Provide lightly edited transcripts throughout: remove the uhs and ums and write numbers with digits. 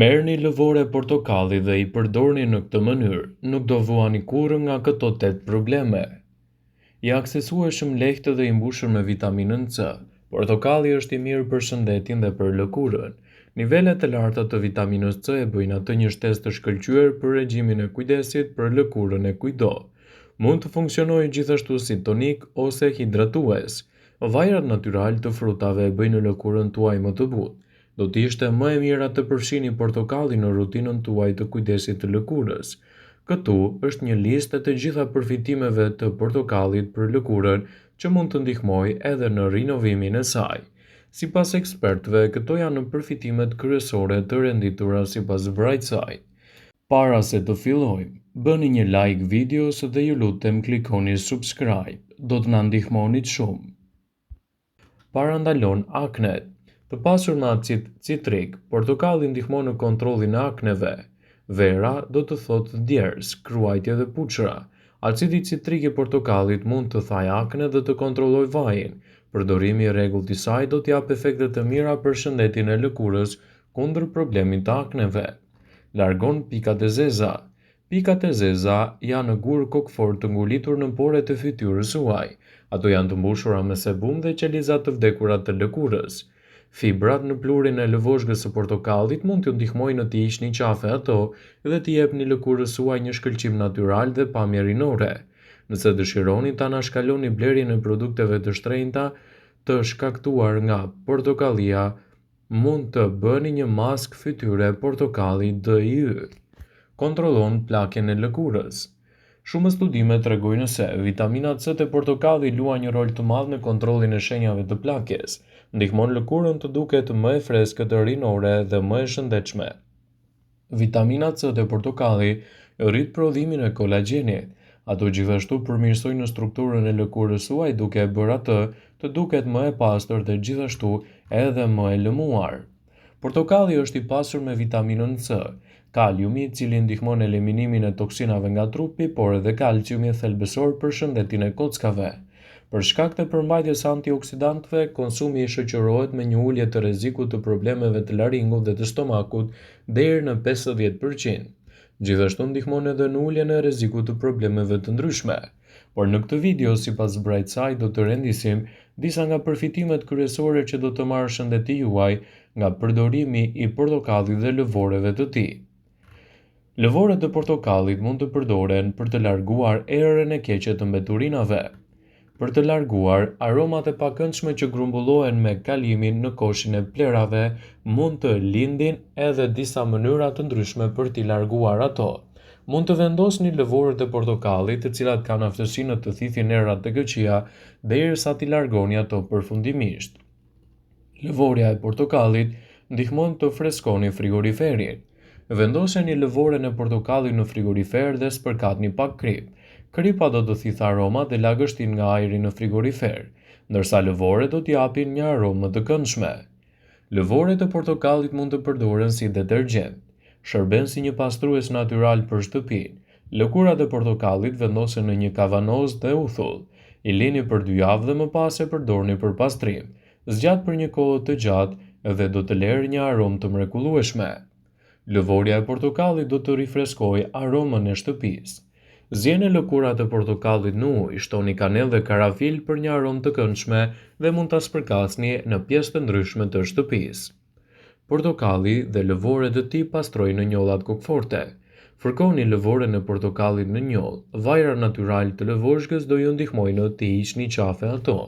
Merrni lëvore portokalli dhe i përdorni në këtë mënyrë, nuk do vuani kurrë nga këto 8 probleme. I aksesueshëm, lehtë dhe i mbushur me vitaminën C, portokalli është i mirë për shëndetin dhe për lëkurën. Nivelet e larta të vitaminës C e bëjnë atë një shtesë të shkëlqyer për regjimin e kujdesit për lëkurën e kujdo. Mund të funksionojë gjithashtu si tonik ose hidratues. Vajrat natyral të frutave e bëjnë lëkurën tuaj më të butë. Do të ishte më e mira të përfshini portokallin në rutinën tuaj të kujdesit të lëkurës. Këtu është një listë e të gjitha përfitimeve të portokallit për lëkurën që mund të ndihmojë edhe në rinovimin e saj. Sipas ekspertëve, këto janë përfitimet kryesore të renditura sipas Brightside. Para se të fillojmë, bëni një like videos dhe ju lutem klikoni subscribe. Do të na ndihmoni shumë. Parandalon aknet. Të pasur me acid citrik, portokalli ndihmon në kontrollin e akneve. Vera do të thotë djers, kruajtje dhe puçra. Acidi citrik i portokallit mund të thajë akne dhe të kontrollojë vajin. Përdorimi i rregullt i saj do të japë efekte të mira për shëndetin e lëkurës kundër problemit të akneve. Largon pikat e zeza. Pikat e zeza janë në gur kokfor të ngulitur në poret e fytyrës suaj. Ato janë të mbushura me sebum dhe qeliza të vdekura të lëkurës. Fibrat në pluhurin e lëvozhgës së portokallit mund t'ju ndihmojnë në të hiqni qafe ato dhe t'i jepni lëkurës suaj një shkëlqim natyral dhe pamje rinore. Nëse dëshironi ta anashkaloni blerjen e produkteve të shtrenjta të shkaktuar nga portokallia, mund të bëni një mask fytyre portokalli DIY. Kontrollon plakjen e lëkurës. Shumë studime tregojnë se vitamina C të portokallit luan një rol të madh në kontrollin e shenjave të plakjes. Ndihmon lëkurën të duket më e freskët, rinore dhe më e shëndetshme. Vitamina C të portokalli rrit prodhimin e kolagjenit. Ato gjithashtu përmirësojnë strukturën e lëkurës suaj duke e bërë atë të duket më e pastër dhe gjithashtu edhe më e lëmuar. Portokalli është i pasur me vitaminën C, kaliumi i cili ndihmon eliminimin e toksinave nga trupi, por edhe kalciumi thelbësor për shëndetin e kockave. Për shkak të përmbajtjes antioksidantëve, konsumi i shoqërohet me një ulje të rrezikut të problemeve të laringut dhe të stomakut deri në 50%. Gjithashtu ndihmon edhe në uljen e rrezikut të problemeve të ndryshme. Por në këtë video, sipas Brightside, do të rendisim disa nga përfitimet kryesore që do të marrë shëndeti juaj nga përdorimi i portokallit dhe lëvoreve të tij. Lëvoret e portokallit mund të përdoren për të larguar erën e keqe të mbeturinave. Për të larguar aromat e pakëndshme që grumbullohen me kalimin në koshin e plerave, mund të lindin edhe disa mënyra të ndryshme për t'i larguar ato. Mund të vendosni lëvorët e portokallit, të cilat kanë aftësinë të thithin erat të këqija, derisa t'i largoni ato përfundimisht. Lëvorja e portokallit ndihmon të freskoni frigoriferin. Vendoseni lëvoren e portokallit në frigorifer dhe spërkatni pak krip. Kripa do të thithë aromat dhe lagështin nga ajri në frigorifer, ndërsa lëvoret do t'i japin një aromë të këndshme. Lëvoret e portokallit mund të përdoren si detergjent. Shërben si një pastrues natyral për shtëpinë. Lëkurat e portokallit vendosen në një kavanoz dhe uthull. I lini për 2 javë dhe më pas e përdorni për pastrim. Zgjat për një kohë të gjatë dhe do të lërë një aromë të mrekullueshme. Lëvorja e portokallit do të rifreskojë aromën e shtëpisë. Zjeni lëkurat e portokallit në ujë, shtoni kanellë dhe karafil për një aromë të këndshme dhe mund ta spërkasni në pjesë të ndryshme të shtëpisë. Portokalli dhe lëvoret e tij pastrojnë njollat kokforte. Fërkoni lëvoren e portokallit në njoll. Vajra natyral të lëvozhgës do ju ndihmojnë të hiqni qafe ato.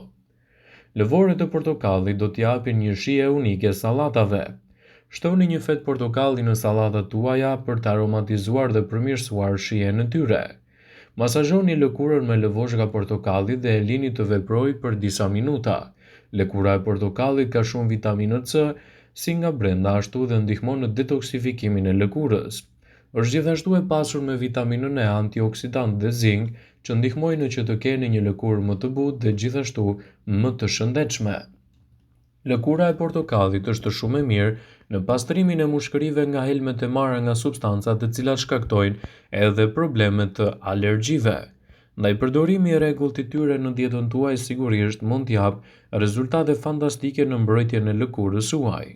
Lëvoret e portokallit do t'i japin një shije unike sallatave. Shtoni një fet portokalli në sallatat tuaja për të aromatizuar dhe përmirësuar shijen e tyre. Masazhoni lëkurën me lëvozhga portokalli dhe e lini të veprojë për disa minuta. Lëkura e portokallit ka shumë vitaminë C, si nga brenda ashtu dhe ndihmon në detoksifikimin e lëkurës. Është gjithashtu e pasur me vitaminën E, antioksidant dhe zink, që ndihmojnë që të keni një lëkurë më të butë dhe gjithashtu më të shëndetshme. Lëkura e portokallit është shumë e mirë në pastrimin e mushkërive nga helmet e marra nga substancat të cilat shkaktojnë edhe probleme të alergjive. Ndaj përdorimi i rregullt i tyre në dietën tuaj sigurisht mund t'jap rezultate fantastike në mbrojtjen e lëkurës suaj.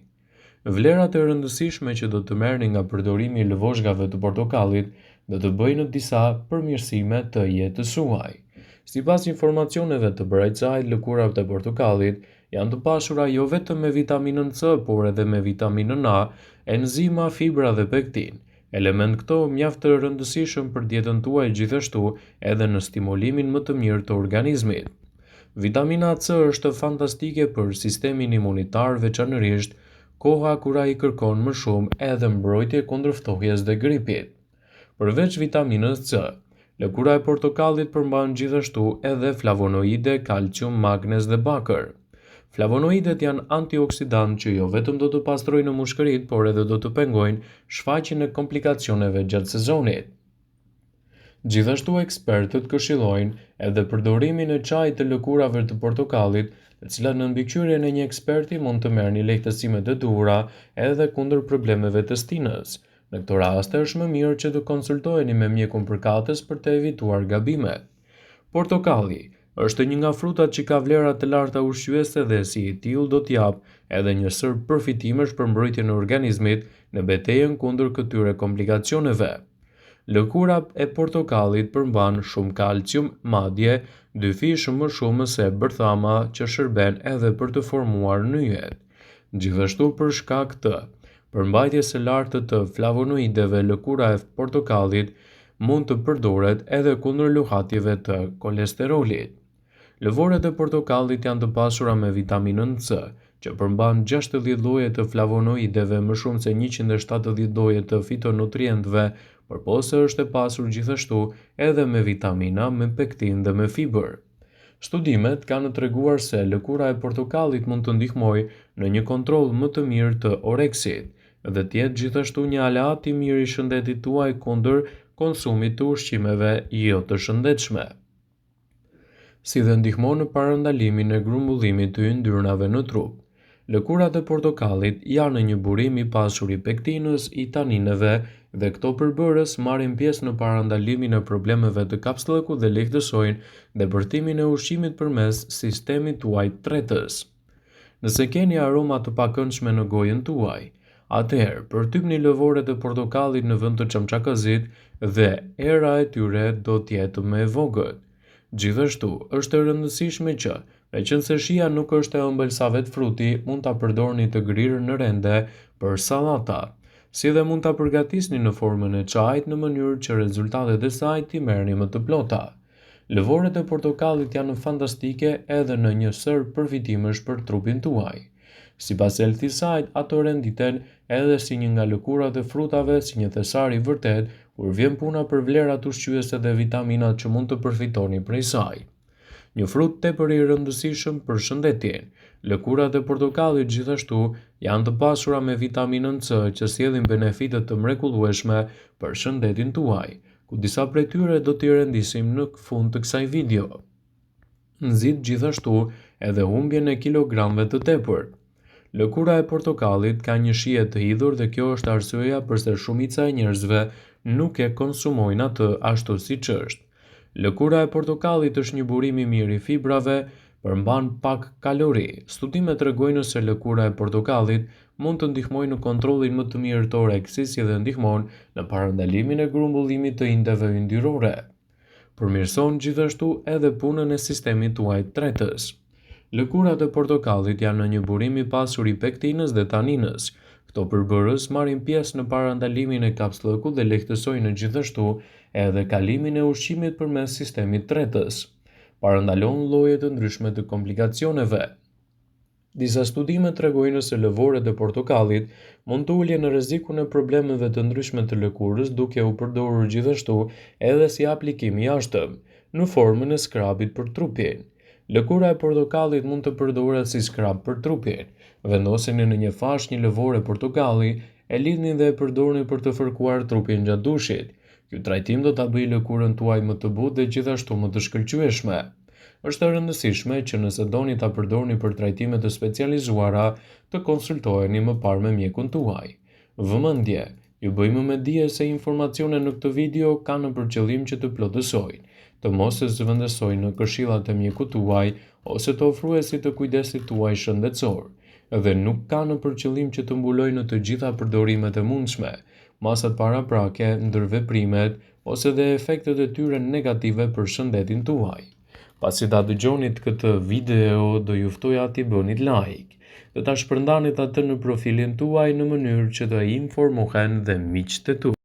Vlerat e rëndësishme që do të merrni nga përdorimi i lëvoshgave të portokallit do të bëjnë disa përmirësime të jetës suaj. Sipas informacioneve të BRCA-it, lëkurat e portokallit janë të pashura jo vetëm me vitaminën C, por edhe me vitaminën A, enzima, fibra dhe pektin. Element këto mjaft të rëndësishëm për dietën tuaj, gjithashtu edhe në stimulimin më të mirë të organizmit. Vitamina C është fantastike për sistemin imunitar, veçanërisht koha kur ai kërkon më shumë edhe mbrojtje kundër ftohjes dhe gripit. Përveç vitaminës C, lëkura e portokallit përmban gjithashtu edhe flavonoide, kalcium, magnez dhe bakër. Flavonoidet janë antioksidantë që jo vetëm do të pastrojnë mushkëritë, por edhe do të pengojnë shfaqjen e komplikacioneve gjatë sezonit. Gjithashtu ekspertët këshillojnë edhe përdorimin e çajit të lëkurave të portokallit, të cilat në mbikëqyrjen e një eksperti mund të merrni lehtësimet e duhura edhe kundër problemeve të stinës. Në këto raste është më mirë që të konsultoheni me mjekun përkatës për të evituar gabimet. Portokalli është një nga frutat që ka vlera të larta ushqyese dhe si i tillë do t'japë edhe një sër përfitimesh për mbrojtjen e organizmit në betejën kundër këtyre komplikacioneve. Lëkura e portokallit përmban shumë kalcium, madje 2 fish më shumë se bërthama që shërben edhe për të formuar nyjet. Gjithashtu për shkak të përmbajtjes së lartë të flavonoideve, lëkura e portokallit mund të përdoret edhe kundër luhatjeve të kolesterolit. Lëvoret e portokallit janë të pasura me vitaminën C, që përmban 60 lloje të flavonoideve, më shumë se 170 lloje të fitonutrientëve, përpose është e pasur gjithashtu edhe me vitamina, me pektin dhe me fibër. Studimet kanë treguar se lëkura e portokallit mund të ndihmojë në një kontroll më të mirë të oreksit dhe të jetë gjithashtu një aleat i mirë i shëndetit tuaj kundër konsumit të ushqimeve jo të shëndetshme, si dhe ndihmon në parandalimin e grumbullimit të yndyrnave në trup. Lëkurat e portokallit janë një burim i pasur i pektinës, i tanineve dhe këto përbërës marrin pjesë në parandalimin e problemeve të kapslëkut dhe lehtësojnë depërtimin e ushqimit përmes sistemit tuaj tretës. Nëse keni aroma të pakëndshme në gojën tuaj, atëherë përtypni lëvoret e portokallit në vend të çamçakëzit dhe era e tyre do të jetë më e vogël. Gjithashtu, është e rëndësishme që, meqense shija nuk është e ëmbël sa vetë fruti, mund ta përdorni të grirë në rende për sallata, si dhe mund ta përgatisni në formën e çajit në mënyrë që rezultatet e saj t'i merrni më të plota. Lëvoret e portokallit janë fantastike edhe në një sër përfitimesh për trupin tuaj. Sipas Healthy Side, ato renditen edhe si një nga lëkurat e frutave, si një thesar i vërtet kur vjen puna për vlerat ushqyese dhe vitaminat që mund të përfitoni prej saj. Një frut tepër i rëndësishëm për shëndetin. Lëkurat e portokallit gjithashtu janë të pasura me vitaminën C që sjellin benefite të mrekullueshme për shëndetin tuaj, ku disa prej tyre do t'i rendisim në fund të kësaj video. Nxit gjithashtu edhe humbjen e kilogramëve të tepërt. Lëkura e portokallit ka një shije të hidhur dhe kjo është arsyeja pse shumica e njerëzve nuk e konsumojnë atë ashtu siç është. Lëkura e portokallit është një burim i mirë i fibrave, përmban pak kalori. Studimet tregojnë se lëkura e portokallit mund të ndihmojë në kontrollin më të mirë të oreksit, si dhe ndihmon në parandalimin e grumbullimit të indeve yndyrore. Përmirëson gjithashtu edhe punën e sistemit tuaj tretës. Lëkurat e portokallit janë një burim i pasur i pektinës dhe taninës. Këto përbërës marrin pjesë në parandalimin e kapslëkut dhe lehtësojnë gjithashtu edhe kalimin e ushqimit përmes sistemit tretës. Parandalon lloje të ndryshme të komplikacioneve. Disa studime tregojnë se lëvoret e portokallit mund të uljen në rrezikun e problemeve të ndryshme të lëkurës, duke u përdorur gjithashtu edhe si aplikim i jashtëm, në formën e skrabit për trupin. Lëkura e portokallit mund të përdoret si skrab për trupin. Vendoseni në një fash një lëvore portokalli, e lidhni dhe e përdorni për të fërkuar trupin gjatë dushit. Ky trajtim do ta bëjë lëkurën tuaj më të butë dhe gjithashtu më të shkëlqyeshme. Është e rëndësishme që nëse doni ta përdorni për trajtime të specializuara, të konsultoheni më parë me mjekun tuaj. Vëmendje, ju bëjmë me dije se informacionet në këtë video kanë për qëllim që të plotësojnë, të mos e zëvendësojnë në këshillat e mjekut tuaj ose të ofruesit të kujdesit tuaj shëndetësor. dhe nuk ka në përqëllim që të mbulojë në të gjitha përdorimet e mundshme, masat paraprake, ndërveprimet ose dhe efektet e tyre negative për shëndetin tuaj. Pasi ta dëgjonit këtë video, do ju ftoja t'i bënit like dhe ta shpërndanit atë në profilin tuaj në mënyrë që të informohen dhe miqtë e tuaj.